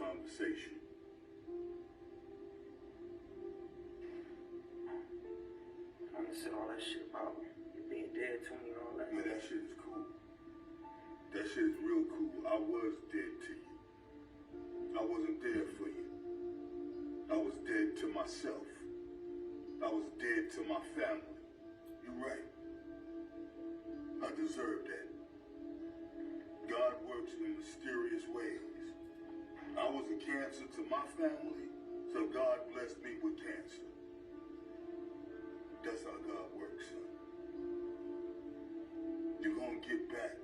conversation. I done said all that shit about you being dead to me and all that. Man, that shit is cool. That shit is real cool. I was dead to you. I wasn't there for you. I was dead to myself. I was dead to my family. You're right. I deserve that. God works in mysterious ways. I was a cancer to my family, so God blessed me with cancer. That's how God works, son. You're gonna get back